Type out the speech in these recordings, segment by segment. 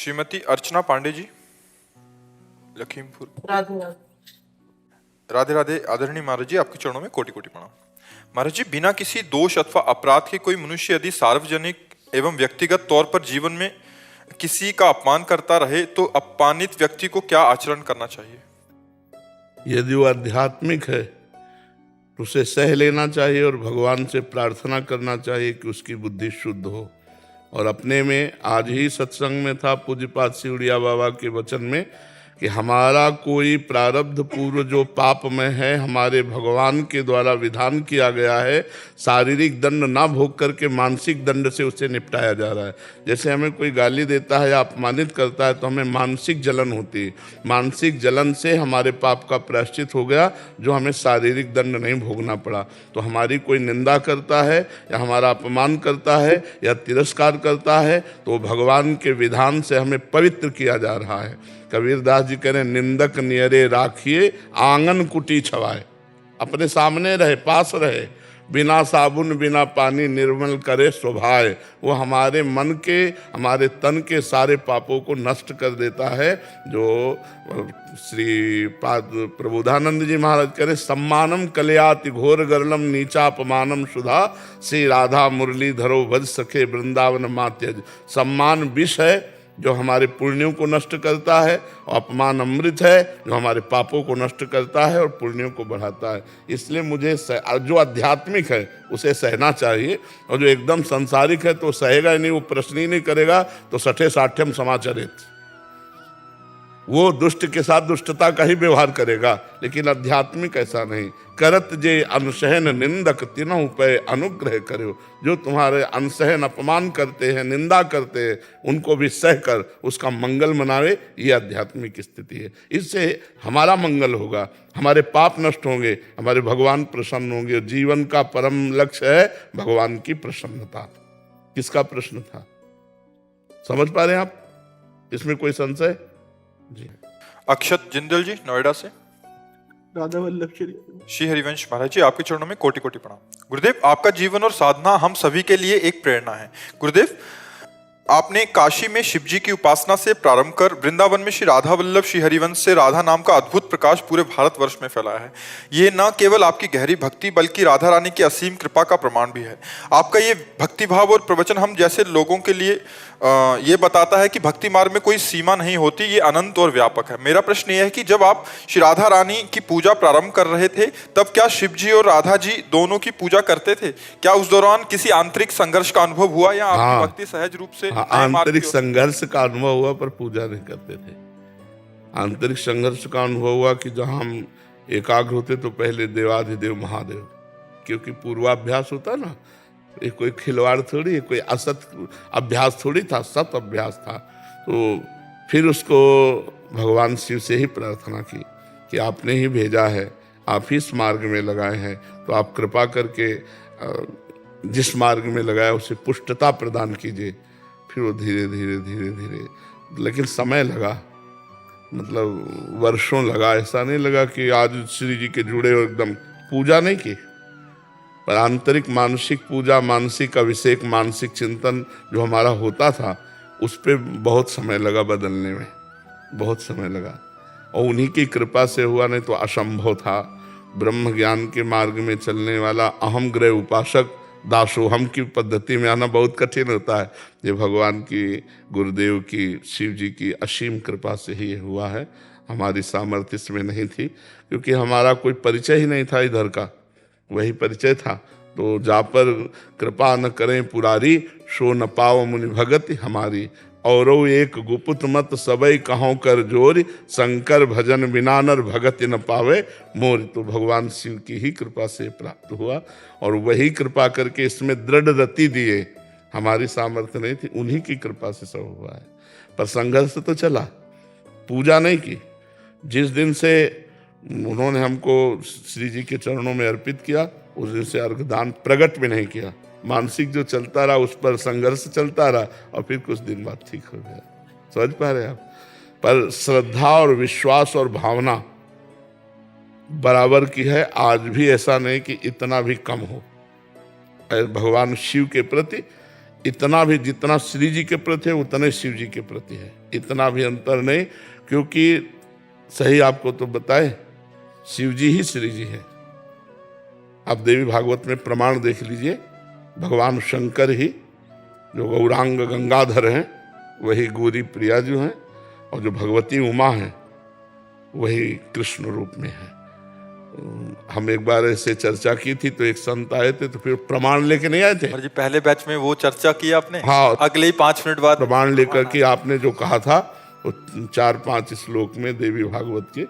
श्रीमती अर्चना पांडे जी, लखीमपुर। राधे राधे। राधे राधे। आदरणीय महाराज जी, आपके चरणों में कोटि कोटि प्रणाम। महाराज जी, बिना किसी दोष अथवा अपराध के कोई मनुष्य यदि सार्वजनिक एवं व्यक्तिगत तौर पर जीवन में किसी का अपमान करता रहे तो अपमानित व्यक्ति को क्या आचरण करना चाहिए? यदि वो आध्यात्मिक है तो उसे सह लेना चाहिए और भगवान से प्रार्थना करना चाहिए कि उसकी बुद्धि शुद्ध हो। और अपने में, आज ही सत्संग में था पूज्यपाद सिवड़िया बाबा के वचन में कि हमारा कोई प्रारब्ध पूर्व जो पाप में है, हमारे भगवान के द्वारा विधान किया गया है, शारीरिक दंड ना भोग करके मानसिक दंड से उसे निपटाया जा रहा है। जैसे हमें कोई गाली देता है या अपमानित करता है तो हमें मानसिक जलन होती है। मानसिक जलन से हमारे पाप का प्रायश्चित हो गया, जो हमें शारीरिक दंड नहीं भोगना पड़ा। तो हमारी कोई निंदा करता है या हमारा अपमान करता है या तिरस्कार करता है तो भगवान के विधान से हमें पवित्र किया जा रहा है। कबीरदास जी कह रहे, निंदक नियरे राखिए आंगन कुटी छवाए। अपने सामने रहे, पास रहे, बिना साबुन बिना पानी निर्मल करे स्वभाव। वो हमारे मन के, हमारे तन के सारे पापों को नष्ट कर देता है। जो श्री प्रबोधानंद जी महाराज कह रहे, सम्मानम कलयाति घोर गरलम नीचा अपमानम सुधा, श्री राधा मुरली धरो भज सखे वृंदावन मात्यज। सम्मान विष है जो हमारे पुण्यों को नष्ट करता है, और अपमान अमृत है जो हमारे पापों को नष्ट करता है और पुण्यों को बढ़ाता है। इसलिए मुझे जो आध्यात्मिक है उसे सहना चाहिए, और जो एकदम सांसारिक है तो सहेगा ही नहीं, वो प्रश्न ही नहीं करेगा, तो सठे साठ्यम समाचरित, वो दुष्ट के साथ दुष्टता का ही व्यवहार करेगा। लेकिन आध्यात्मिक ऐसा नहीं। करत जे अनसहन निंदक तिनहु पे अनुग्रह करो। जो तुम्हारे अनसहन अपमान करते हैं, निंदा करते हैं, उनको भी सहकर उसका मंगल मनावे, ये आध्यात्मिक स्थिति है। इससे हमारा मंगल होगा, हमारे पाप नष्ट होंगे, हमारे भगवान प्रसन्न होंगे। जीवन का परम लक्ष्य है भगवान की प्रसन्नता। किसका प्रश्न था, समझ पा रहे हैं आप? इसमें कोई संशय? जी। अक्षत जिंदल जी, नोएडा से। राधा वल्लभ श्री हरिवंश महाराज जी, आपके चरणों में कोटि कोटि प्रणाम। गुरुदेव, आपका जीवन और साधना हम सभी के लिए एक प्रेरणा है। गुरुदेव, आपने काशी में शिव जी की उपासना से प्रारंभ कर वृंदावन में श्री राधा वल्लभ श्री हरिवंश से राधा नाम का अद्भुत प्रकाश पूरे भारतवर्ष में फैलाया है। ये न केवल आपकी गहरी भक्ति बल्कि राधा रानी की असीम कृपा का प्रमाण भी है। आपका ये भक्ति भाव और प्रवचन हम जैसे लोगों के लिए ये बताता है कि भक्ति मार्ग में कोई सीमा नहीं होती, ये अनंत और व्यापक है। मेरा प्रश्न ये है कि जब आप श्री राधा रानी की पूजा प्रारंभ कर रहे थे तब क्या शिव जी और राधा जी दोनों की पूजा करते थे? क्या उस दौरान किसी आंतरिक संघर्ष का अनुभव हुआ या आपकी भक्ति सहज रूप से? आंतरिक संघर्ष का अनुभव हुआ पर पूजा नहीं करते थे। आंतरिक संघर्ष का अनुभव हुआ कि जहां हम एकाग्र होते तो पहले देवाधिदेव महादेव, क्योंकि पूर्वाभ्यास होता ना, ये कोई खिलवाड़ थोड़ी, कोई असत अभ्यास थोड़ी था, सत अभ्यास था। तो फिर उसको भगवान शिव से ही प्रार्थना की कि आपने ही भेजा है, आप ही इस मार्ग में लगाए हैं, तो आप कृपा करके जिस मार्ग में लगाया उसे पुष्टता प्रदान कीजिए। फिर वो धीरे धीरे धीरे धीरे, लेकिन समय लगा, मतलब वर्षों लगा। ऐसा नहीं लगा कि आज श्री जी के जुड़े हो, एकदम पूजा नहीं की, पर आंतरिक मानसिक पूजा, मानसिक अभिषेक, मानसिक चिंतन जो हमारा होता था, उस पर बहुत समय लगा बदलने में, बहुत समय लगा। और उन्हीं की कृपा से हुआ, नहीं तो असंभव था। ब्रह्म ज्ञान के मार्ग में चलने वाला अहम ग्रह उपासक दासोहम की पद्धति में आना बहुत कठिन होता है। ये भगवान की, गुरुदेव की, शिव जी की असीम कृपा से ही हुआ है। हमारी सामर्थ्य इसमें नहीं थी, क्योंकि हमारा कोई परिचय ही नहीं था इधर का, वही परिचय था। तो जा पर कृपा न करें पुरारी, सो न पाओ मुनि भगति हमारी। औरो एक गुपुत मत सबई कहों कर जोरी, शंकर भजन बिना नर भगति न पावे मोर। तो भगवान शिव की ही कृपा से प्राप्त हुआ, और वही कृपा करके इसमें दृढ़ रति दिए। हमारी सामर्थ्य नहीं थी, उन्हीं की कृपा से सब हुआ है। पर संघर्ष तो चला, पूजा नहीं की। जिस दिन से उन्होंने हमको श्री जी के चरणों में अर्पित किया, उस दिन से अर्घदान प्रकट भी नहीं किया। मानसिक जो चलता रहा, उस पर संघर्ष चलता रहा, और फिर कुछ दिन बाद ठीक हो गया। समझ पा रहे आप? पर श्रद्धा और विश्वास और भावना बराबर की है। आज भी ऐसा नहीं कि इतना भी कम हो। भगवान शिव के प्रति इतना भी जितना श्री जी के प्रति है उतने शिव जी के प्रति है, इतना भी अंतर नहीं। क्योंकि सही आपको तो बताए, शिव जी ही श्री जी है। आप देवी भागवत में प्रमाण देख लीजिए, भगवान शंकर ही जो गौरांग गंगाधर हैं वही गौरी प्रिया जो हैं, और जो भगवती उमा हैं वही कृष्ण रूप में है। हम एक बार ऐसे चर्चा की थी तो एक संत आए थे, तो फिर प्रमाण लेके नहीं आए थे। जी पहले बैच में वो चर्चा की आपने, हाँ, अगले ही 5 मिनट बाद प्रमाण लेकर के आपने जो कहा था वो 4-5 श्लोक में देवी भागवत के,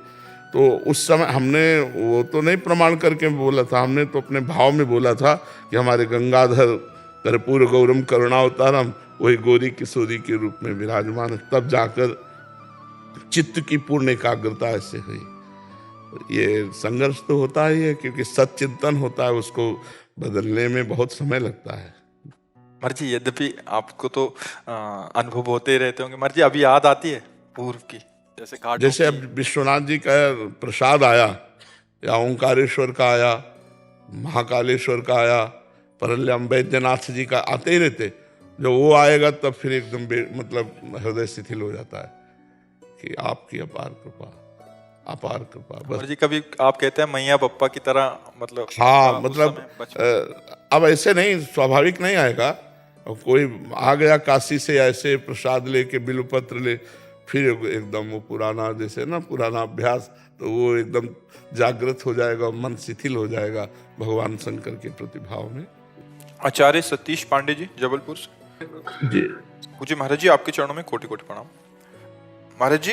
तो उस समय हमने वो तो नहीं प्रमाण करके बोला था, हमने तो अपने भाव में बोला था कि हमारे गंगाधर कर्पूर गौरम करुणावतारम वही गौरी किशोरी के रूप में विराजमान है। तब जाकर चित्त की पूर्ण एकाग्रता ऐसे हुई। ये संघर्ष तो होता ही है, क्योंकि सच्चिंतन होता है, उसको बदलने में बहुत समय लगता है। महाराज जी यद्यपि आपको तो अनुभव होते ही रहते होंगे, महाराज जी अभी याद आती है पूर्व की, जैसे घाटों जैसे की? अब विश्वनाथ जी का प्रसाद आया, या ओंकारेश्वर का आया, महाकालेश्वर का आया, परल्यम वैद्यनाथ जी का आते ही रहते। जब वो आएगा तब फिर एकदम मतलब हृदय शिथिल हो जाता है कि आपकी अपार कृपा, अपार कृपा बस। महाराज जी कभी आप कहते हैं मैया पप्पा की तरह, मतलब हाँ, उस मतलब समय बचपन- अब ऐसे नहीं, स्वाभाविक नहीं आएगा। अब कोई आ गया काशी से ऐसे प्रसाद लेके बिल्वपत्र ले, फिर एकदम वो पुराना, जैसे ना पुराना अभ्यास, तो वो एकदम जागृत हो जाएगा, मन शिथिल हो जाएगा भगवान शंकर के प्रतिभाव में। आचार्य सतीश पांडे जी जबलपुर से। जी पूज्य महाराज जी आपके चरणों में कोटि कोटि प्रणाम। महाराज जी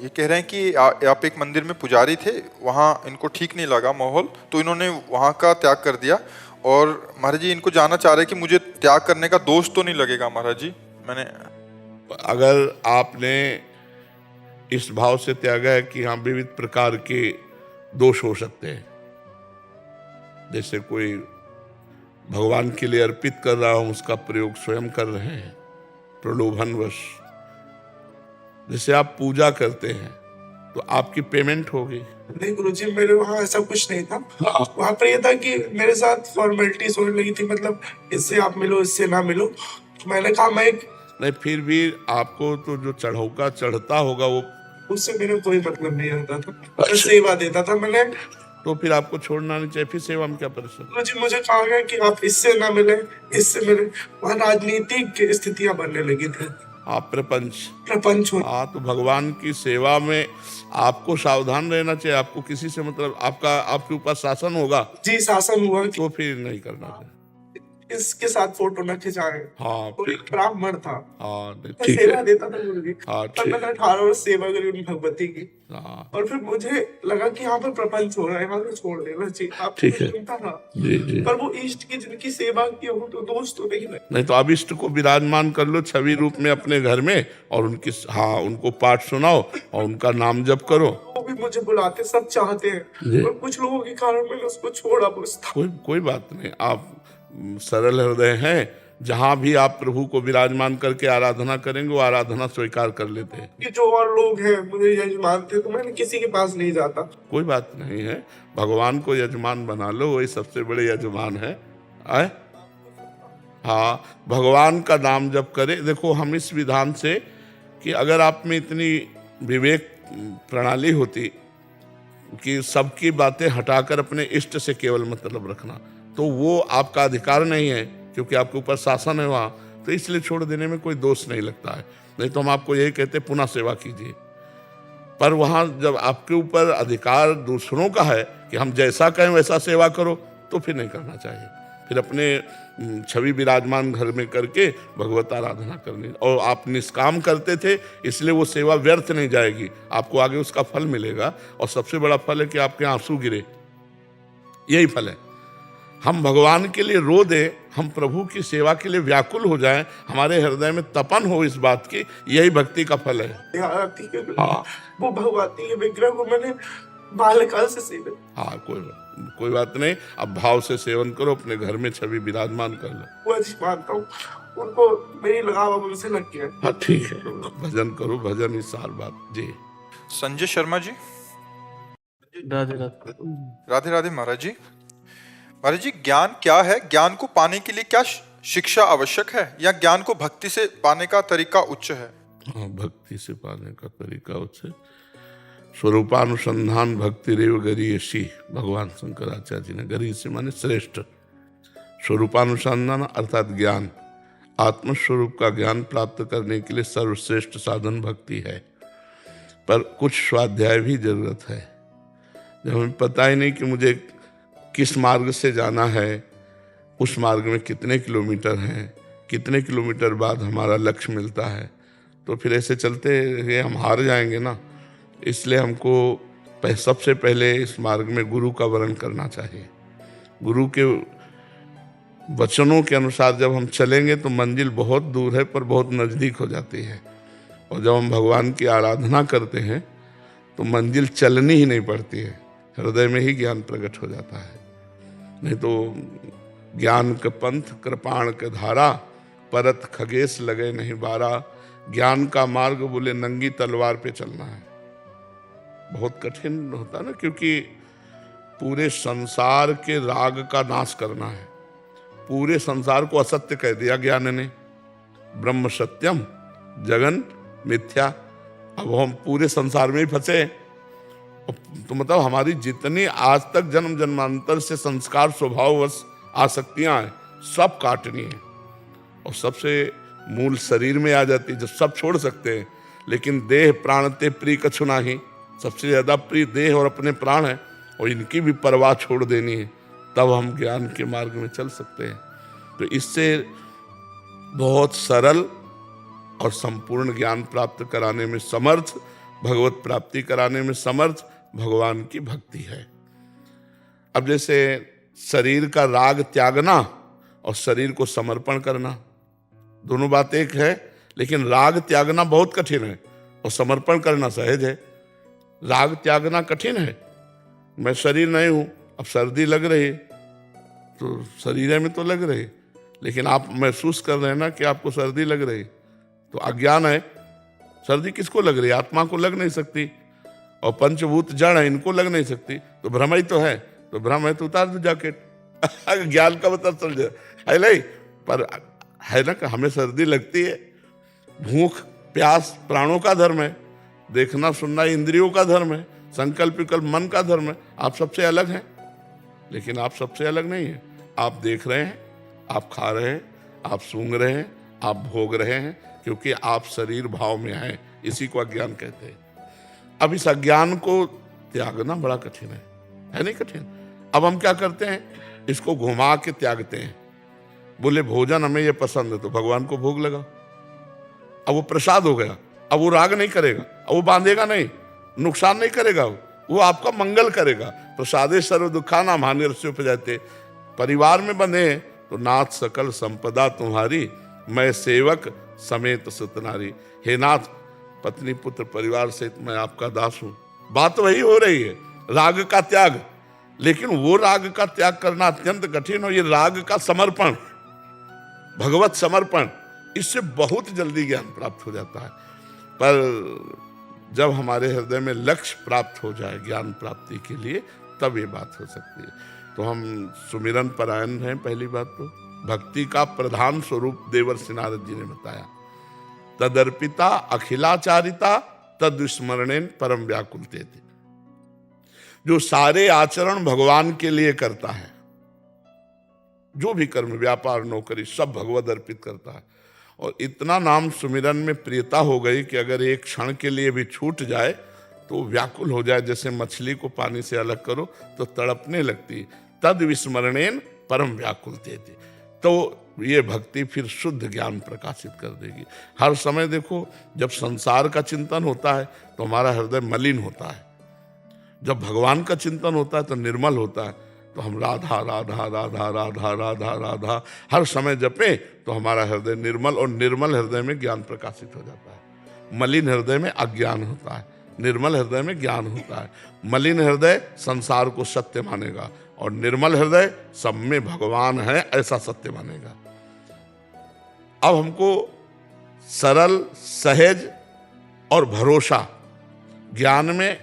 ये कह रहे हैं कि आप एक मंदिर में पुजारी थे, वहाँ इनको ठीक नहीं लगा माहौल, तो इन्होंने वहाँ का त्याग कर दिया। और महाराज जी इनको जानना चाह रहे हैं कि मुझे त्याग करने का दोष तो नहीं लगेगा महाराज जी? मैंने अगर आपने इस भाव से त्यागा है कि हाँ विविध प्रकार के दोष हो सकते हैं, जैसे कोई भगवान के लिए अर्पित कर रहा हूं, उसका प्रयोग स्वयं कर रहे हैं प्रलोभनवश, जैसे आप पूजा करते हैं तो आपकी पेमेंट होगी। नहीं गुरुजी, मेरे वहाँ ऐसा कुछ नहीं था। वहाँ पर ये था कि मेरे साथ फॉर्मेलिटीज होने लगी थी, मतलब इससे आप मिलो, इससे ना मिलो। मैंने कहा मैं नहीं, फिर भी आपको तो जो चढ़ौका चढ़ता होगा वो, उससे मेरा कोई मतलब नहीं होता था, मैं सेवा देता था। मैंने तो फिर आपको छोड़ना नहीं चाहिए। फिर सेवा में क्या परेशान? गुरुजी मुझे कहा गया कि आप इससे ना मिले, इससे मिले। वहाँ राजनीतिक स्थितियां बनने लगी थी, आप प्रपंच प्रपंच हो। हाँ, तो भगवान की सेवा में आपको सावधान रहना चाहिए। आपको किसी से मतलब आपके ऊपर शासन होगा जी शासन हुआ कि तो फिर नहीं करना चाहिए। इसके साथ फोटो न खिंचाए। हाँ वो एक ब्राह्मण था, हाँ, नहीं, मैं ठीक सेवा है। देता था गुरुजी। हाँ, तब ठीक। मैंने 18 वर्ष सेवा करी उन भगवती की। हाँ, और फिर मुझे लगा कि यहाँ पर प्रपंच हो रहा है, यहाँ से छोड़ देना चाहिए। आप ठीक है। सुनता था, जी जी। पर वो इष्ट की जिनकी सेवा की हो तो दोस्त तो नहीं लगे। नहीं तो अभिष्ट को विराजमान कर लो छवि रूप में अपने घर में, और उनकी हाँ उनको पाठ सुनाओ और उनका नाम जप करो। वो भी मुझे बुलाते, सब चाहते हैं, और कुछ लोगों के कारण मैंने उसको छोड़ा। कोई बात नहीं, आप सरल हृदय हैं। जहाँ भी आप प्रभु को विराजमान करके आराधना करेंगे वो आराधना स्वीकार कर लेते हैं। कि जो और लोग हैं मुझे यजमान थे, तो मैंने किसी के पास नहीं जाता। कोई बात नहीं है, भगवान को यजमान बना लो, वही सबसे बड़े यजमान है। आए हाँ, भगवान का नाम जप करें। देखो हम इस विधान से कि अगर आप में इतनी विवेक प्रणाली होती कि सबकी बातें हटाकर अपने इष्ट से केवल मतलब रखना, तो वो आपका अधिकार नहीं है, क्योंकि आपके ऊपर शासन है वहाँ, तो इसलिए छोड़ देने में कोई दोष नहीं लगता है। नहीं तो हम आपको यही कहते पुनः सेवा कीजिए। पर वहाँ जब आपके ऊपर अधिकार दूसरों का है कि हम जैसा कहें वैसा सेवा करो, तो फिर नहीं करना चाहिए। फिर अपने छवि विराजमान घर में करके भगवत आराधना करनी। और आप निष्काम करते थे, इसलिए वो सेवा व्यर्थ नहीं जाएगी, आपको आगे उसका फल मिलेगा। और सबसे बड़ा फल है कि आपके आंसू गिरे, यही फल है। हम भगवान के लिए रो दे, हम प्रभु की सेवा के लिए व्याकुल हो जाएं, हमारे हृदय में तपन हो इस बात की, यही भक्ति का फल है। हाँ। वो भगवती के विग्रह को मैंने बाल्यकाल से सेवन। हाँ, कोई बात नहीं, अब भाव से सेवन करो, अपने घर में छवि विराजमान कर लो। वो अच्छी मानता हूँ, उनको मेरी लगाव अब उनसे लग गया। हाँ ठीक है, भजन करो, भजन इस साल बात जी। संजय शर्मा जी। राधे राधे। राधे राधे महाराज जी। महाराज जी ज्ञान क्या है? ज्ञान को पाने के लिए क्या शिक्षा आवश्यक है या ज्ञान को भक्ति से पाने का तरीका उच्च है? हाँ, भक्ति से पाने का तरीका उच्च है। स्वरूपानुसंधान भक्ति रेव गरीयसी, भगवान शंकराचार्य जी ने, गरीयसी माने श्रेष्ठ। स्वरूपानुसंधान अर्थात ज्ञान, आत्मस्वरूप का ज्ञान प्राप्त करने के लिए सर्वश्रेष्ठ साधन भक्ति है। पर कुछ स्वाध्याय भी जरूरत है। जब हमें पता ही नहीं कि मुझे किस मार्ग से जाना है, उस मार्ग में कितने किलोमीटर हैं, कितने किलोमीटर बाद हमारा लक्ष्य मिलता है, तो फिर ऐसे चलते हुए हम हार जाएंगे ना। इसलिए हमको सबसे पहले इस मार्ग में गुरु का वर्ण करना चाहिए। गुरु के वचनों के अनुसार जब हम चलेंगे तो मंजिल बहुत दूर है पर बहुत नज़दीक हो जाती है। और जब हम भगवान की आराधना करते हैं तो मंजिल चलनी ही नहीं पड़ती है, हृदय में ही ज्ञान प्रकट हो जाता है। नहीं तो ज्ञान के पंथ कृपाण के धारा, परत खगेश लगे नहीं बारा। ज्ञान का मार्ग बोले नंगी तलवार पे चलना है। बहुत कठिन होता है ना, क्योंकि पूरे संसार के राग का नाश करना है। पूरे संसार को असत्य कह दिया ज्ञान ने, ब्रह्म सत्यम जगन मिथ्या। अब हम पूरे संसार में ही फंसे। तो मतलब हमारी जितनी आज तक जन्म जन्मांतर से संस्कार स्वभाववश आसक्तियां हैं, सब काटनी है। और सबसे मूल शरीर में आ जाती है, जब सब छोड़ सकते हैं। लेकिन देह प्राण ते प्रिय कछु नाही, सबसे ज्यादा प्रिय देह और अपने प्राण है, और इनकी भी परवाह छोड़ देनी है, तब हम ज्ञान के मार्ग में चल सकते हैं। तो इससे बहुत सरल और संपूर्ण ज्ञान प्राप्त कराने में समर्थ, भगवत प्राप्ति कराने में समर्थ भगवान की भक्ति है। अब जैसे शरीर का राग त्यागना और शरीर को समर्पण करना, दोनों बात एक है, लेकिन राग त्यागना बहुत कठिन है और समर्पण करना सहज है। राग त्यागना कठिन है। मैं शरीर नहीं हूं, अब सर्दी लग रही तो शरीर में तो लग रही, लेकिन आप महसूस कर रहे हैं ना कि आपको सर्दी लग रही, तो अज्ञान है। सर्दी किसको लग रही है? आत्मा को लग नहीं सकती। और पंचभूत जड़ है, इनको लग नहीं सकती, तो भ्रम ही तो है। तो भ्रम है तो उतार दो जैकेट। ज्ञान का मतलब चल जाए है नहीं, पर है ना कि हमें सर्दी लगती है। भूख प्यास प्राणों का धर्म है, देखना सुनना इंद्रियों का धर्म है, संकल्प विकल्प मन का धर्म है। आप सबसे अलग हैं, लेकिन आप सबसे अलग नहीं हैं। आप देख रहे हैं, आप खा रहे हैं, आप सूंघ रहे हैं, आप भोग रहे हैं, क्योंकि आप शरीर भाव में हैं। इसी को अज्ञान कहते हैं। अब इस अज्ञान को त्यागना बड़ा कठिन है नहीं कठिन? अब हम क्या करते हैं, इसको घुमा के त्यागते हैं। बोले भोजन हमें ये पसंद है तो भगवान को भोग लगा, अब वो प्रसाद हो गया। अब वो राग नहीं करेगा, अब वो बांधेगा नहीं, नुकसान नहीं करेगा, वो आपका मंगल करेगा। प्रसादे सर्व दुखाना हानि रस्योपजाते। परिवार में बंधे तो नाथ सकल संपदा तुम्हारी, मैं सेवक समेत सतनारी। हे नाथ, पत्नी पुत्र परिवार सहित मैं आपका दास हूं। बात वही हो रही है, राग का त्याग। लेकिन वो राग का त्याग करना अत्यंत कठिन, और ये राग का समर्पण, भगवत समर्पण, इससे बहुत जल्दी ज्ञान प्राप्त हो जाता है। पर जब हमारे हृदय में लक्ष्य प्राप्त हो जाए ज्ञान प्राप्ति के लिए, तब ये बात हो सकती है। तो हम सुमिरन परायण हैं। पहली बात तो भक्ति का प्रधान स्वरूप देवर्षि नारद जी ने बताया, तदर्पिता अखिलाचारिता तद स्मरणेन परम व्याकुलते थे। जो सारे आचरण भगवान के लिए करता है, जो भी कर्म व्यापार नौकरी सब भगवत अर्पित करता है, और इतना नाम सुमिरन में प्रियता हो गई कि अगर एक क्षण के लिए भी छूट जाए तो व्याकुल हो जाए। जैसे मछली को पानी से अलग करो तो तड़पने लगती, तद विस्मरणेन परम व्याकुलते थे। तो ये भक्ति फिर शुद्ध ज्ञान प्रकाशित कर देगी। हर समय देखो, जब संसार का चिंतन होता है तो हमारा हृदय मलिन होता है, जब भगवान का चिंतन होता है तो निर्मल होता है। तो हम राधा राधा राधा राधा राधा राधा हर समय जपे तो हमारा हृदय निर्मल, और निर्मल हृदय में ज्ञान प्रकाशित हो जाता है। मलिन हृदय में अज्ञान होता है, निर्मल हृदय में ज्ञान होता है। मलिन हृदय संसार को सत्य मानेगा, और निर्मल हृदय सब में भगवान है ऐसा सत्य मानेगा। अब हमको सरल सहज और भरोसा, ज्ञान में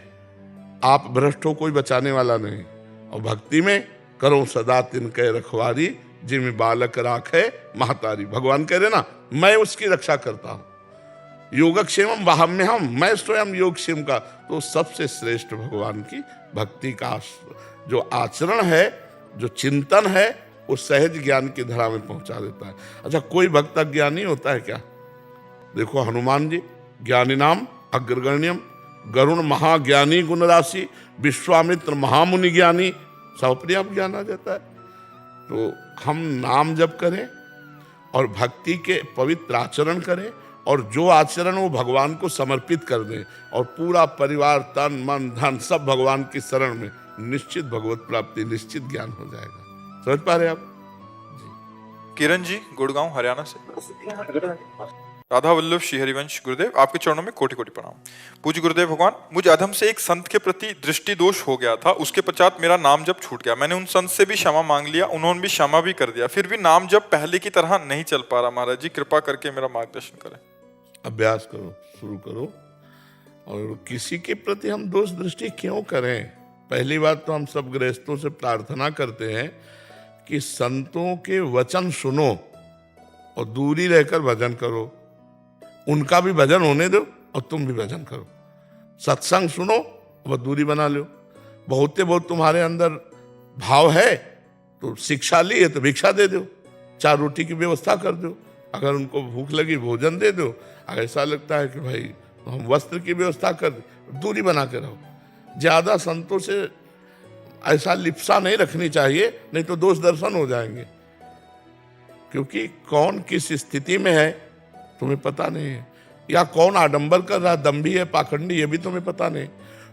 आप भ्रष्ट हो कोई बचाने वाला नहीं, और भक्ति में करो सदा तिनके रखवारी, जिम बालक राखे महतारी। भगवान कह रहे ना, मैं उसकी रक्षा करता हूं। योगक्षेमम वहाम्यहम, मैं स्वयं योगक्षेम का। तो सबसे श्रेष्ठ भगवान की भक्ति का जो आचरण है, जो चिंतन है, वो सहज ज्ञान की धरा में पहुंचा देता है। अच्छा, कोई भक्त अज्ञानी होता है क्या? देखो हनुमान जी, ज्ञानी नाम अग्रगण्यम, गरुण महाज्ञानी गुण राशि, विश्वामित्र महामुनि ज्ञानी, सब अपने आप ज्ञान आ जाता है। तो हम नाम जप करें और भक्ति के पवित्र आचरण करें, और जो आचरण वो भगवान को समर्पित कर दें, और पूरा परिवार तन मन धन सब भगवान की शरण में, निश्चित भगवत प्राप्ति, निश्चित ज्ञान हो जाएगा। समझ पा रहे आप? किरण जी, गुड़गांव हरियाणा से। राधा वल्लभ श्री हरिवंश गुरुदेव, आपके चरणों में कोटि कोटि प्रणाम। पूज्य गुरुदेव भगवान, मुझ अधम से एक संत के प्रति दृष्टि दोष हो गया था। उसके पश्चात मेरा नाम जप छूट गया। मैंने उन संत से भी क्षमा मांग लिया, उन्होंने भी क्षमा भी कर दिया, फिर भी नाम जप पहले की तरह नहीं चल पा रहा। महाराज जी, कृपा करके मेरा मार्गदर्शन करें। अभ्यास करो, शुरू करो। और किसी के प्रति हम दोष दृष्टि क्यों करें? पहली बात तो हम सब गृहस्थों से प्रार्थना करते हैं कि संतों के वचन सुनो और दूरी रहकर भजन करो। उनका भी भजन होने दो और तुम भी भजन करो। सत्संग सुनो और दूरी बना लो। बहुत तुम्हारे अंदर भाव है तो शिक्षा ली है तो भिक्षा दे दो, 4 रोटी की व्यवस्था कर दो। अगर उनको भूख लगी भोजन दे दो। अगर ऐसा लगता है कि भाई हम वस्त्र की व्यवस्था कर दो, दूरी बना के रहो। ज्यादा संतों से ऐसा लिप्सा नहीं रखनी चाहिए, नहीं तो दोष दर्शन हो जाएंगे। क्योंकि कौन किस स्थिति में है तुम्हें पता नहीं है, या कौन आडंबर कर रहा, दंभी है, पाखंडी, ये भी तुम्हें पता नहीं।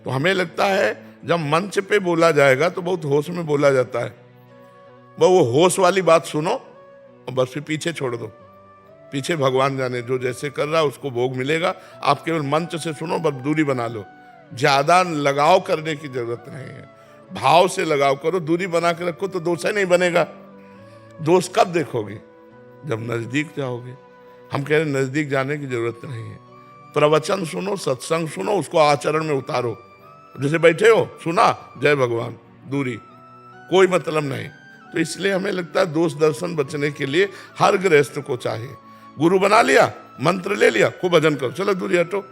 तो हमें लगता है जब मंच पे बोला जाएगा तो बहुत होश में बोला जाता है। वो होश वाली बात सुनो और बस फिर पीछे छोड़ दो। पीछे भगवान जाने, जो जैसे कर रहा है उसको भोग मिलेगा। आप केवल मंच से सुनो, बस दूरी बना लो। ज्यादा लगाव करने की जरूरत नहीं है, भाव से लगाव करो। दूरी बना के रखो तो दोष ही नहीं बनेगा। दोष कब देखोगे? जब नजदीक जाओगे। हम कह रहे नजदीक जाने की जरूरत नहीं है। प्रवचन सुनो, सत्संग सुनो, उसको आचरण में उतारो। जैसे बैठे हो, सुना, जय भगवान, दूरी, कोई मतलब नहीं। तो इसलिए हमें लगता है दोष दर्शन बचने के लिए हर गृहस्थ को चाहिए, गुरु बना लिया, मंत्र ले लिया, खूब भजन करो, चलो दूरी हटो।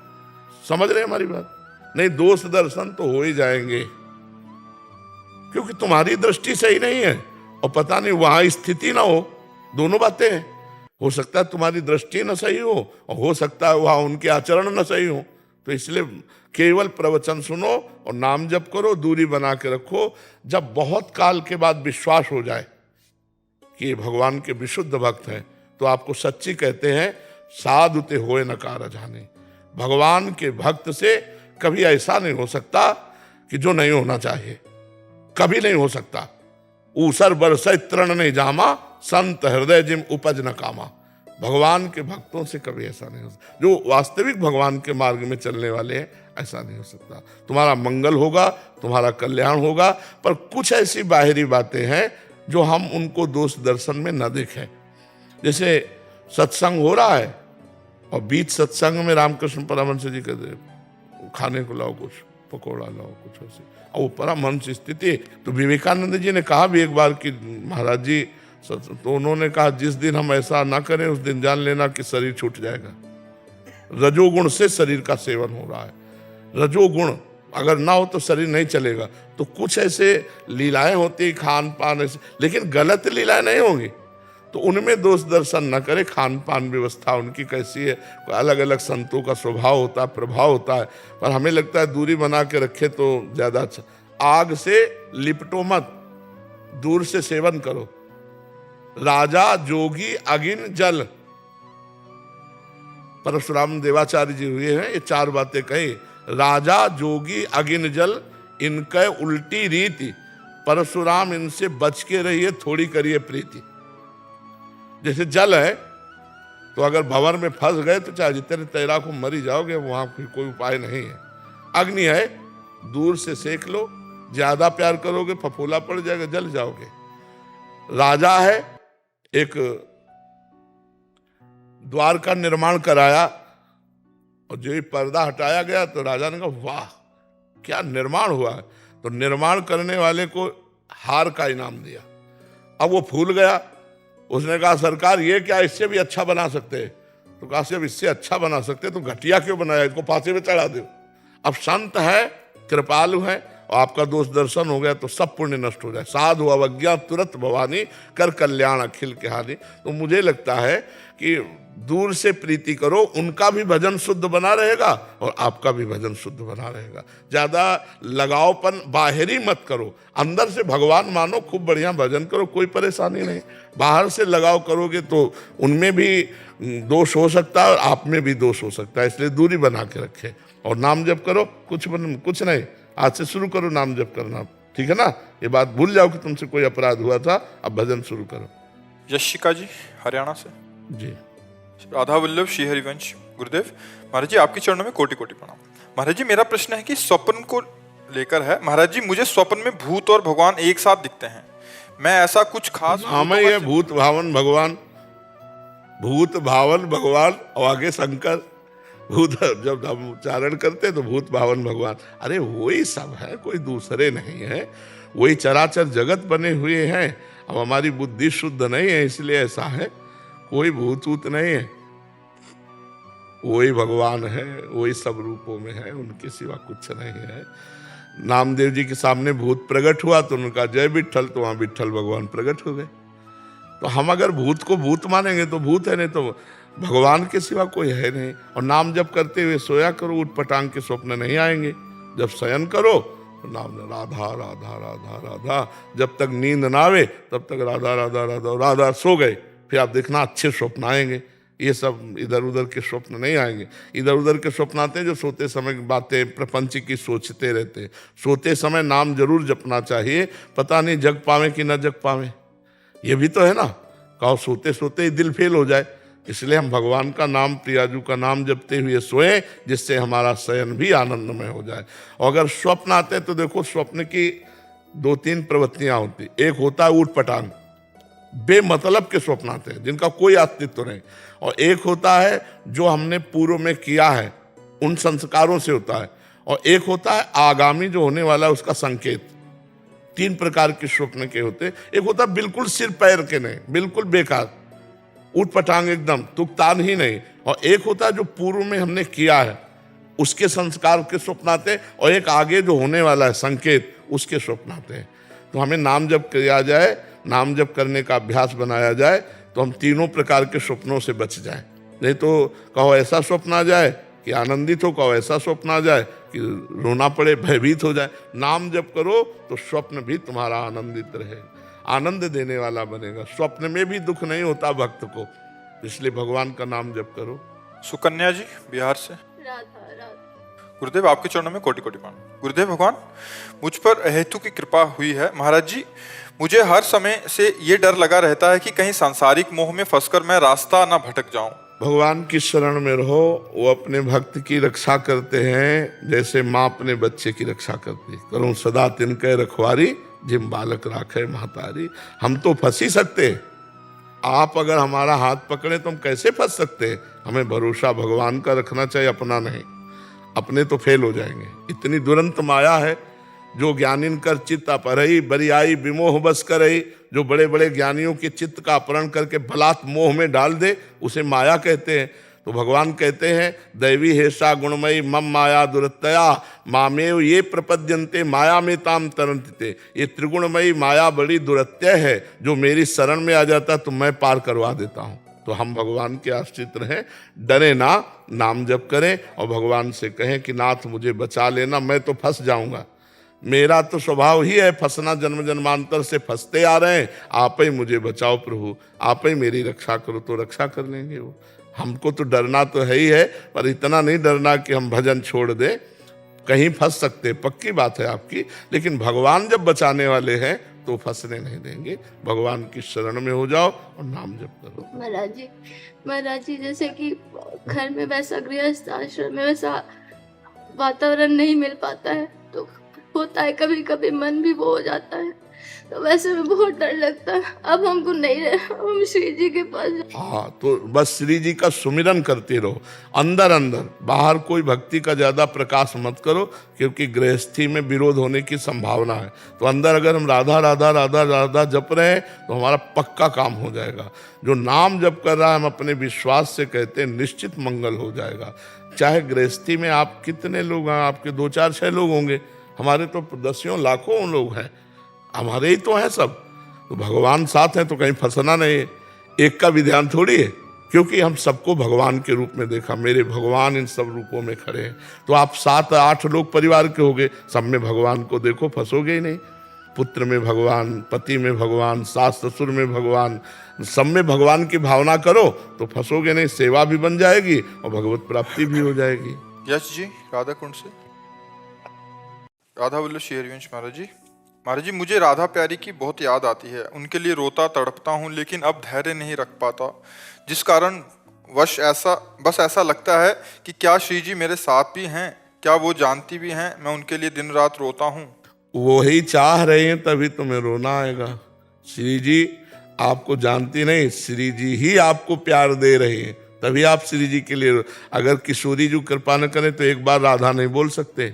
समझ रहे हमारी बात? नहीं, दोष दर्शन तो हो ही जाएंगे, क्योंकि तुम्हारी दृष्टि सही नहीं है और पता नहीं वहां स्थिति ना हो। दोनों बातें हैं। हो सकता है तुम्हारी दृष्टि न सही हो और हो सकता है वहां उनके आचरण न सही हो। तो इसलिए केवल प्रवचन सुनो और नाम जप करो, दूरी बना के रखो। जब बहुत काल के बाद विश्वास हो जाए कि ये भगवान के विशुद्ध भक्त हैं, तो आपको सच्ची कहते हैं, साधुते होए नकार जाने। भगवान के भक्त से कभी ऐसा नहीं हो सकता कि जो नहीं होना चाहिए, कभी नहीं हो सकता। ऊसर बरसै तृण नहीं जामा, संत हृदय जिम उपज न कामा। भगवान के भक्तों से कभी ऐसा नहीं हो सकता। जो वास्तविक भगवान के मार्ग में चलने वाले हैं, ऐसा नहीं हो सकता। तुम्हारा मंगल होगा, तुम्हारा कल्याण होगा, पर कुछ ऐसी बाहरी बातें हैं जो हम उनको दोष दर्शन में न देखें। जैसे सत्संग हो रहा है और बीच सत्संग में रामकृष्ण परमहंस जी कहते खाने को लाओ, कुछ पकौड़ा लाओ, कुछ ऐसे, और वो परमहंस स्थिति। तो विवेकानंद जी ने कहा भी एक बार कि महाराज जी, तो उन्होंने कहा जिस दिन हम ऐसा ना करें उस दिन जान लेना कि शरीर छूट जाएगा। रजोगुण से शरीर का सेवन हो रहा है। रजोगुण अगर ना हो तो शरीर नहीं चलेगा। तो कुछ ऐसे लीलाएं होती, खान पान ऐसे, लेकिन गलत लीलाएं नहीं होंगी, तो उनमें दोष दर्शन न करे। खान पान व्यवस्था उनकी कैसी है, अलग अलग संतों का स्वभाव होता है, प्रभाव होता है, पर हमें लगता है दूरी बना के रखे तो ज्यादा अच्छा। आग से लिपटो मत, दूर से सेवन करो। राजा जोगी अगिन जल, परशुराम देवाचार्य जी हुए हैं, ये 4 बातें कही। राजा जोगी अगिन जल, इनके उल्टी रीति, परशुराम इनसे बच के रहिए, थोड़ी करिए प्रीति। जैसे जल है तो अगर भंवर में फंस गए तो चाहे जितने तैराक को मरी जाओगे, वहां कोई उपाय नहीं है। अग्नि है, दूर से सेक लो, ज्यादा प्यार करोगे फफूला पड़ जाएगा, जल जाओगे। राजा है, एक द्वार का निर्माण कराया और जो पर्दा हटाया गया तो राजा ने कहा वाह क्या निर्माण हुआ है। तो निर्माण करने वाले को हार का इनाम दिया। अब वो फूल गया उसने कहा सरकार ये क्या, इससे भी अच्छा बना सकते हैं। तो कहा सिर्फ इससे अच्छा बना सकते तो घटिया क्यों बनाया, इसको फांसी में चढ़ा दो। अब संत है, कृपालु है, और आपका दोष दर्शन हो गया तो सब पुण्य नष्ट हो जाए। साधु अवज्ञा तुरंत भवानी, कर कल्याण अखिल के हानि। तो मुझे लगता है कि दूर से प्रीति करो, उनका भी भजन शुद्ध बना रहेगा और आपका भी भजन शुद्ध बना रहेगा। ज्यादा लगावपन बाहरी मत करो, अंदर से भगवान मानो, खूब बढ़िया भजन करो, कोई परेशानी नहीं। बाहर से लगाव करोगे तो उनमें भी दोष हो सकता है और आप में भी दोष हो सकता है, इसलिए दूरी बना के रखे और नाम जप करो। कुछ नहीं, आज से शुरू करो नाम जप करना, ठीक है ना। ये बात भूल जाओ कि तुमसे कोई अपराध हुआ था, अब भजन शुरू करो। यशिका जी हरियाणा से। जी राधा वल्लभ श्री हरिवंश। गुरुदेव महाराज जी आपके चरणों में कोटि कोटि प्रणाम। महाराज जी मेरा प्रश्न है कि स्वप्न को लेकर है। महाराज जी मुझे स्वप्न में भूत और भगवान एक साथ दिखते हैं, मैं ऐसा कुछ खास हमें ये भूत भावन भगवान, भूत भावन भगवान और आगे शंकर, भूत जब हम उच्चारण करते तो भूत भावन भगवान, अरे वही सब है, कोई दूसरे नहीं है, वही चराचर जगत बने हुए हैं। अब हमारी बुद्धि शुद्ध नहीं है इसलिए ऐसा है, कोई भूत ऊत नहीं है, वही भगवान है, वही सब रूपों में है, उनके सिवा कुछ नहीं है। नामदेव जी के सामने भूत प्रकट हुआ तो उनका जय विठ्ठल, तो वहां विठ्ठल भगवान प्रकट हो गए। तो हम अगर भूत को भूत मानेंगे तो भूत है, नहीं तो भगवान के सिवा कोई है नहीं। और नाम जप करते हुए सोया करो, उठ पटांग के स्वप्न नहीं आएंगे। जब शयन करो तो नाम राधा राधा राधा राधा, जब तक नींद ना आवे तब तक राधा राधा राधा, राधा सो गए फिर आप देखना अच्छे स्वप्न आएंगे। ये सब इधर उधर के स्वप्न नहीं आएंगे। इधर उधर के स्वप्न आते हैं जो सोते समय बातें प्रपंच की सोचते रहते हैं। सोते समय नाम जरूर जपना चाहिए, पता नहीं जग पावे कि न जग पावे, ये भी तो है ना। कहो सोते सोते ही दिल फेल हो जाए, इसलिए हम भगवान का नाम, प्रियाजू का नाम जपते हुए सोएं, जिससे हमारा शयन भी आनंदमय हो जाए। और अगर स्वप्न आते हैं तो देखो स्वप्न की 2-3 प्रवृत्तियां होती। एक होता है ऊट पटांग, बेमतलब के स्वप्न आते हैं जिनका कोई अस्तित्व नहीं। और एक होता है जो हमने पूर्व में किया है उन संस्कारों से होता है। और एक होता है आगामी जो होने वाला है उसका संकेत। 3 प्रकार के स्वप्न के होते। एक होता है बिल्कुल सिर पैर के नहीं, बिल्कुल बेकार, ऊट पटांग एकदम, तुकतान ही नहीं। और एक होता है जो पूर्व में हमने किया है उसके संस्कार के स्वप्न आते हैं। और एक आगे जो होने वाला है संकेत, उसके स्वप्न आते हैं। तो हमें नाम जप किया जाए, नाम जप करने का अभ्यास बनाया जाए तो हम तीनों प्रकार के स्वप्नों से बच जाएं। नहीं तो कहो ऐसा स्वप्न आ जाए कि आनंदित हो, कहो ऐसा स्वप्न आ जाए कि रोना पड़े, भयभीत हो जाए। नाम जप करो तो स्वप्न भी तुम्हारा आनंदित रहे, आनंद देने वाला बनेगा। स्वप्न में भी दुख नहीं होता भक्त को, इसलिए भगवान का नाम जप करो। सुकन्या जी बिहार से। राधा राधा। गुरुदेव आपके चरणों में कोटि कोटि प्रणाम। गुरुदेव भगवान मुझ पर हेतु की कृपा हुई है। महाराज जी मुझे हर समय से ये डर लगा रहता है कि कहीं सांसारिक मोह में फंसकर मैं रास्ता ना भटक जाऊं। भगवान की शरण में रहो, वो अपने भक्त की रक्षा करते हैं जैसे माँ अपने बच्चे की रक्षा करती है। करूं सदा तिनके रखवारी, जिम बालक राखे महतारी। हम तो फंस ही सकते हैं, आप अगर हमारा हाथ पकड़े तो हम कैसे फंस सकते हैं। हमें भरोसा भगवान का रखना चाहिए, अपना नहीं। अपने तो फेल हो जाएंगे। इतनी दुरंत माया है जो ज्ञानिन कर चित्त अपहरई, बरियाई विमोह बस करई। जो बड़े बड़े ज्ञानियों के चित्त का अपहरण करके बलात् मोह में डाल दे उसे माया कहते हैं। तो भगवान कहते हैं दैवी हेषा गुणमयी मम माया दुरतया मामेव ये प्रपद्यन्ते माया में ताम तरंते। ये त्रिगुणमयी माया बड़ी दुरत्य है, जो मेरी शरण में आ जाता तो मैं पार करवा देता हूँ। तो हम भगवान के आश्रित रहें, डरे ना, नाम जप करें और भगवान से कहें कि नाथ मुझे बचा लेना, मैं तो फंस जाऊंगा। मेरा तो स्वभाव ही है फंसना, जन्म जन्मांतर से फंसते आ रहे हैं। आप ही मुझे बचाओ प्रभु, आप ही मेरी रक्षा करो, तो रक्षा कर लेंगे वो। हमको तो डरना तो है ही है, पर इतना नहीं डरना कि हम भजन छोड़ दें। कहीं फंस सकते, पक्की बात है आपकी, लेकिन भगवान जब बचाने वाले हैं तो फंसने नहीं देंगे। भगवान की शरण में हो जाओ और नाम जप करो। महाराज जी जैसे कि घर में वैसा गृहस्थ आश्रम में वैसा वातावरण नहीं मिल पाता है, तो होता है कभी कभी मन भी वो हो जाता है। तो वैसे में बहुत डर लगता है। अब हमको नहीं रहे, हम श्री जी के पास हाँ, तो बस श्री जी का सुमिरन करते रहो अंदर अंदर, बाहर कोई भक्ति का ज्यादा प्रकाश मत करो, क्योंकि गृहस्थी में विरोध होने की संभावना है। तो अंदर अगर हम राधा राधा राधा राधा जप रहे हैं तो हमारा पक्का काम हो जाएगा। जो नाम जप कर रहा है हम अपने विश्वास से कहते हैं निश्चित मंगल हो जाएगा। चाहे गृहस्थी में आप कितने लोग हैं, आपके 2 4 6 लोग होंगे, हमारे तो दसियों लाखों लोग हैं, हमारे ही तो हैं सब। तो भगवान साथ हैं तो कहीं फंसना नहीं है। एक का भी ध्यान थोड़ी है, क्योंकि हम सबको भगवान के रूप में देखा, मेरे भगवान इन सब रूपों में खड़े हैं। तो आप 7 8 लोग परिवार के होंगे, सब में भगवान को देखो, फंसोगे ही नहीं। पुत्र में भगवान, पति में भगवान, सास ससुर में भगवान, सब में भगवान की भावना करो तो फंसोगे नहीं। सेवा भी बन जाएगी और भगवत प्राप्ति भी हो जाएगी। यश जी राधा कुंड से। राधा वल्लभ श्री हरिवंश महाराज जी। महाराज जी, मुझे राधा प्यारी की बहुत याद आती है, उनके लिए रोता तड़पता हूँ, लेकिन अब धैर्य नहीं रख पाता, जिस कारण बस ऐसा लगता है कि क्या श्री जी मेरे साथ भी हैं, क्या वो जानती भी हैं मैं उनके लिए दिन रात रोता हूँ। वो ही चाह रहे हैं तभी तुम्हें रोना आएगा। श्री जी आपको जानती नहीं, श्री जी ही आपको प्यार दे रहे हैं, तभी आप श्री जी के लिए। अगर किशोरी जी कृपा न करें तो एक बार राधा नहीं बोल सकते,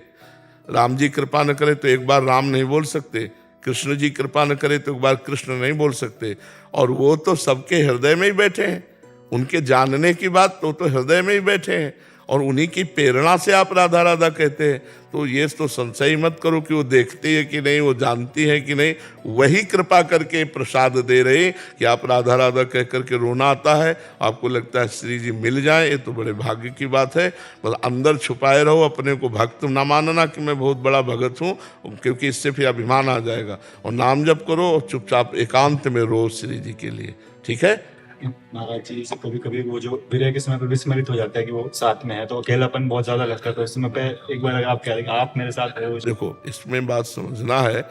राम जी कृपा न करे तो एक बार राम नहीं बोल सकते, कृष्ण जी कृपा न करे तो एक बार कृष्ण नहीं बोल सकते। और वो तो सबके हृदय में ही बैठे हैं, उनके जानने की बात तो हृदय में ही बैठे हैं, और उन्हीं की प्रेरणा से आप राधा राधा कहते हैं। तो ये तो संशय मत करो कि वो देखती है कि नहीं, वो जानती है कि नहीं, वही कृपा करके प्रसाद दे रहे कि आप राधा राधा कह करके रोना आता है, आपको लगता है श्री जी मिल जाए। ये तो बड़े भाग्य की बात है। बस अंदर छुपाए रहो, अपने को भक्त ना मानना कि मैं बहुत बड़ा भगत हूँ, क्योंकि इससे फिर अभिमान आ जाएगा। और नाम जप करो और चुपचाप एकांत में रो श्री जी के लिए, ठीक है। महाराज जी से कभी कभी वो जो विरह के समय पर विस्मृत हो जाता है कि वो साथ में है, तो अकेलापन बहुत ज्यादा लगता है। तो इस समय पे एक बार अगर आप कह रहे हैं आप मेरे साथ है, देखो इसमें बात समझना है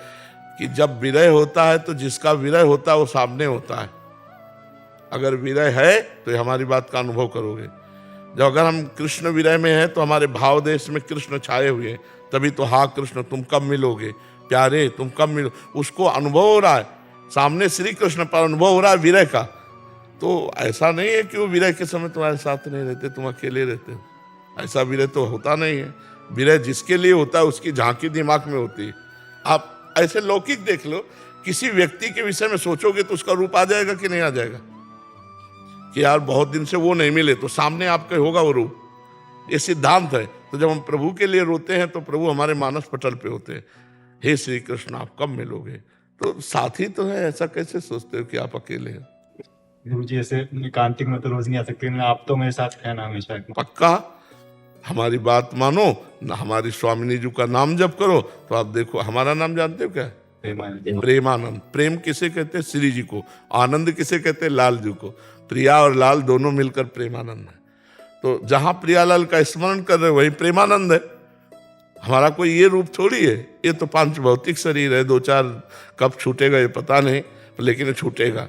कि जब विरह होता है तो जिसका विरह होता है वो सामने होता है। अगर विरह है तो हमारी बात का अनुभव करोगे। जब अगर हम कृष्ण विरह में हैं तो हमारे भाव देश में कृष्ण छाए हुए हैं, तभी तो हाँ कृष्ण तुम कब मिलोगे, प्यारे तुम कब मिलो, उसको अनुभव हो रहा है, सामने श्री कृष्ण पर अनुभव हो रहा है विरह का। तो ऐसा नहीं है कि वो विरह के समय तुम्हारे साथ नहीं रहते, तुम अकेले रहते हो, ऐसा विरह तो होता नहीं है। विरह जिसके लिए होता है उसकी झांकी दिमाग में होती है। आप ऐसे लौकिक देख लो, किसी व्यक्ति के विषय में सोचोगे तो उसका रूप आ जाएगा कि नहीं आ जाएगा, कि यार बहुत दिन से वो नहीं मिले, तो सामने आपके होगा वो रूप। ये सिद्धांत है। तो जब हम प्रभु के लिए रोते हैं तो प्रभु हमारे मानस पटल पे होते हैं, हे श्री कृष्ण आप कब मिलोगे। तो साथी तो है, ऐसा कैसे सोचते हो कि आप अकेले हैं। गुरु जी ऐसे एकांतिक में तो रोज नहीं आ सकते, आप तो मेरे साथ है ना हमेशा। पक्का हमारी बात मानो ना, हमारी स्वामिनी जी का नाम जप करो तो आप देखो। हमारा नाम जानते हो क्या है? प्रेमानंद। प्रेम किसे कहते हैं? श्री जी को। आनंद किसे कहते हैं? लाल जी को। प्रिया और लाल दोनों मिलकर प्रेमानंद है। तो जहां प्रियालाल का स्मरण कर रहे वही प्रेमानंद है। हमारा कोई ये रूप थोड़ी है, ये तो पांच भौतिक शरीर है, 2 4 कब छूटेगा ये पता नहीं, लेकिन ये छूटेगा।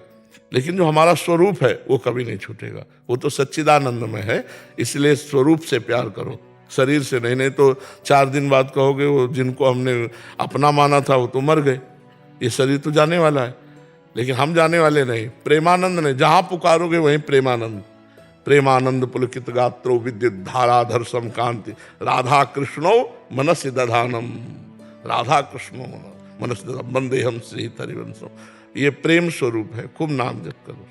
लेकिन जो हमारा स्वरूप है वो कभी नहीं छूटेगा, वो तो सच्चिदानंद में है। इसलिए स्वरूप से प्यार करो, शरीर से नहीं। नहीं तो 4 दिन बाद कहोगे वो जिनको हमने अपना माना था वो तो मर गए, ये शरीर तो जाने वाला है, लेकिन हम जाने वाले नहीं। प्रेमानंद नहीं, जहां पुकारोगे वहीं प्रेमानंद। प्रेमानंद पुलकित गात्रो विद्युत धाराधर सम कांति राधा कृष्णो मनस्य दधानम। राधा कृष्णो मनस्य दधानम वंदेहम श्री हरिवंशम। ये प्रेम स्वरूप है। खूब नाम जप करो।